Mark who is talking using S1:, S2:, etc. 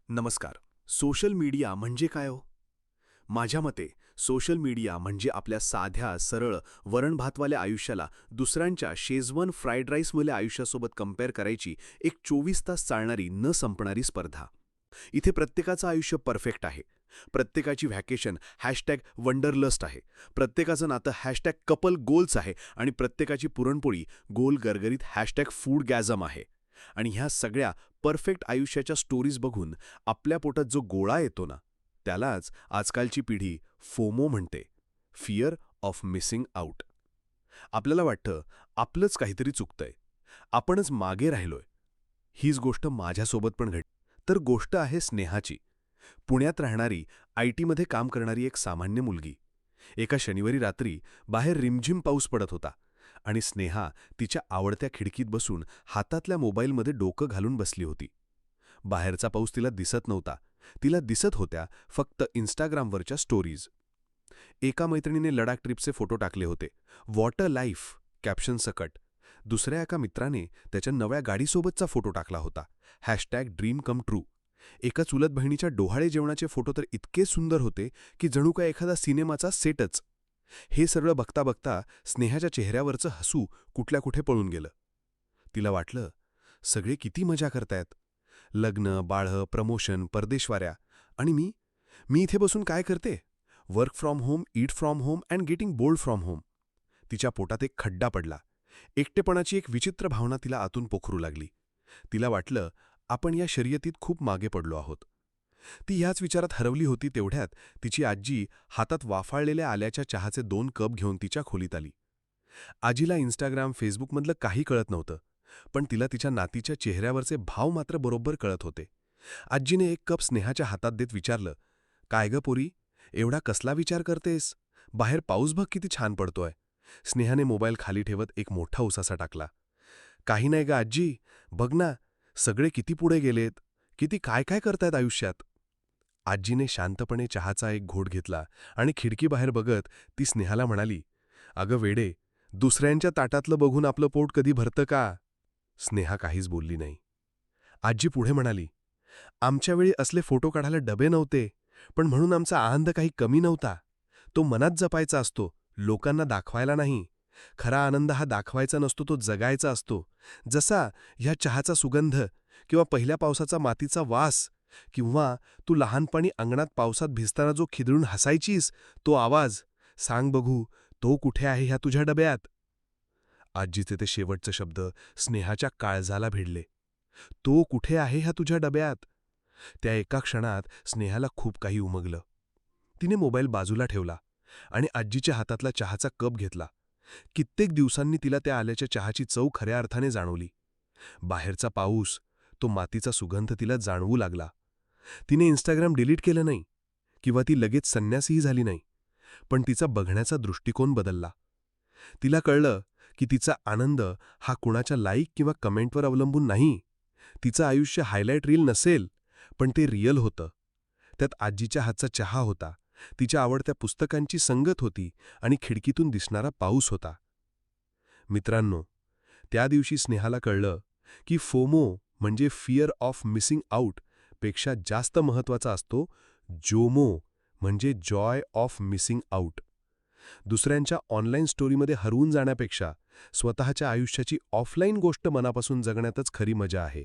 S1: नमस्कार. Social media म्हणजे काय हो? माझ्या मते सोशल मीडिया म्हणजे आपल्या साध्या, सरळ, वरण-भातवाल्या आयुष्याला दुसऱ्यांच्या शेजवान फ्राईड राईसवाल्या आयुष्यासोबत कंपेअर करायची एक 24 तास चालणारी न संपणारी स्पर्धा. इथे प्रत्येकाचं आयुष्य परफेक्ट आहे. प्रत्येकाची व्हॅकेशन #वंडरलस्ट आहे. प्रत्येकाचं नातं #कपल गोल्स आहे आणि प्रत्येकाची पुरणपोळी गोल गरगरीत #फूडगॅझम आहे. आणि ह्या सगळ्या परफेक्ट आयुष्याच्या स्टोरीज बघून आपल्या पोटात जो गोळा येतो ना, त्यालाच आजकालची पिढी फोमो म्हणते, फिअर ऑफ मिसिंग आउट. आपल्याला वाटतं आपलंच काहीतरी चुकतंय, आपणच मागे राहिलोय. हीच गोष्ट माझ्यासोबत पण घडली. तर गोष्ट आहे स्नेहाची. पुण्यात राहणारी, IT मध्ये काम करणारी एक सामान्य मुलगी. एका शनिवारी रात्री बाहेर रिमझिम पाऊस पडत होता आणि स्नेहा तिच्या आवडत्या खिडकीत बसून हातातल्या मोबाईलमध्ये डोकं घालून बसली होती. बाहेरचा पाऊस तिला दिसत नव्हता. तिला दिसत होत्या फक्त Instagramवरच्या स्टोरीज. एका मैत्रिणीने लडाख ट्रिपचे फोटो टाकले होते. "वॉट अ लाईफ" कॅप्शन सकट. दुसऱ्या एका मित्राने त्याच्या नव्या गाडीसोबतचा फोटो टाकला होता. #Dream come true. एका चुलत बहिणीच्या डोहाळे जेवणाचे फोटो तर इतके सुंदर होते की जणू काय एखादा सिनेमाचा सेटच. हे सगळं बघता बघता स्नेहाच्या चेहऱ्यावरचं हसू कुठल्या कुठे पळून गेलं. तिला वाटलं, सगळे किती मजा करतायत. लग्न, बाळं, प्रमोशन, परदेशवाऱ्या. आणि मी मी इथे बसून काय करते? Work from home, eat from home and getting bold from home. तिच्या पोटात एक खड्डा पडला. एकटेपणाची एक विचित्र भावना तिला आतून पोखरू लागली. तिला वाटलं, आपण या शर्यतीत खूप मागे पडलो आहोत. ती ह्याच विचारात हरवली होती तेवढ्यात तिची आजी हातात वाफाळलेल्या आल्याच्या चहाचे 2 कप घेऊन तिच्या खोलीत आली. आजीला Instagram, फेसबुकमधलं काही कळत नव्हतं, पण तिला तिच्या नातीच्या चेहऱ्यावरचे भाव मात्र बरोबर कळत होते. आजीने एक कप स्नेहाच्या हातात देत विचारलं, "काय गं पोरी, एवढा कसला विचार करतेस? बाहेर पाऊस बघ किती छान पडतोय." स्नेहाने मोबाईल खाली ठेवत एक मोठा उसासा टाकला. "काही नाही गं आजी, बघ ना, सगळे किती पुढे गेलेत, किती काय काय करतायत आयुष्यात." आजीने शांतपणे चहाचा एक घोट घेतला आणि खिडकीबाहेर बघत ती स्नेहाला म्हणाली, "अगं वेडे, दुसऱ्यांच्या ताटातलं बघून आपलं पोट कधी भरतं का?" स्नेहा काहीच बोलली नाही. आजी पुढे म्हणाली, "आमच्या वेळी असले फोटो काढायला डबे नव्हते, पण म्हणून आमचा आनंद काही कमी नव्हता. तो मनात जपायचा असतो, लोकांना दाखवायला नाही. खरा आनंद हा दाखवायचा नसतो, तो जगायचा असतो. जसा ह्या चहाचा सुगंध किंवा पहिल्या पावसाचा मातीचा वास किंवा तू लहानपणी अंगणात पावसात भिजताना जो खिदळून हसायचीस, तो आवाज. सांग बघू, तो कुठे आहे ह्या तुझ्या डब्यात?" आजीचे ते शेवटचे शब्द स्नेहाच्या काळजाला भिडले. "तो कुठे आहे ह्या तुझ्या डब्यात?" त्या एका क्षणात स्नेहाला खूप काही उमगलं. तिने मोबाईल बाजूला ठेवला आणि आजीच्या हातातला चहाचा कप घेतला. कित्येक दिवसांनी तिला त्या आल्याच्या चहाची चव खऱ्या अर्थाने जाणवली. बाहेरचा पाऊस, तो मातीचा सुगंध तिला जाणवू लागला. तिने Instagram डिलीट केलं नाही किंवा ती लगेच संन्यासीही झाली नाही, पण तिचा बघण्याचा दृष्टिकोन बदलला. तिला कळलं की तिचा आनंद हा कुणाच्या लाईक किंवा कमेंटवर अवलंबून नाही. तिचं आयुष्य हायलाईट रील नसेल, पण ते रिअल होतं. त्यात आजीच्या हातचा चहा होता, तिच्या आवडत्या पुस्तकांची संगत होती आणि खिडकीतून दिसणारा पाऊस होता. मित्रांनो, त्या दिवशी स्नेहाला कळलं की फोमो म्हणजे फिअर ऑफ मिसिंग आउट पेक्षा जास्त महत्त्वाचा असतो जोमो म्हणजे जॉय ऑफ मिसिंग आउट. दुसऱ्यांच्या ऑनलाईन स्टोरीमध्ये हरवून जाण्यापेक्षा स्वतःच्या आयुष्याची ऑफलाईन गोष्ट मनापासून जगण्यातच खरी मजा आहे.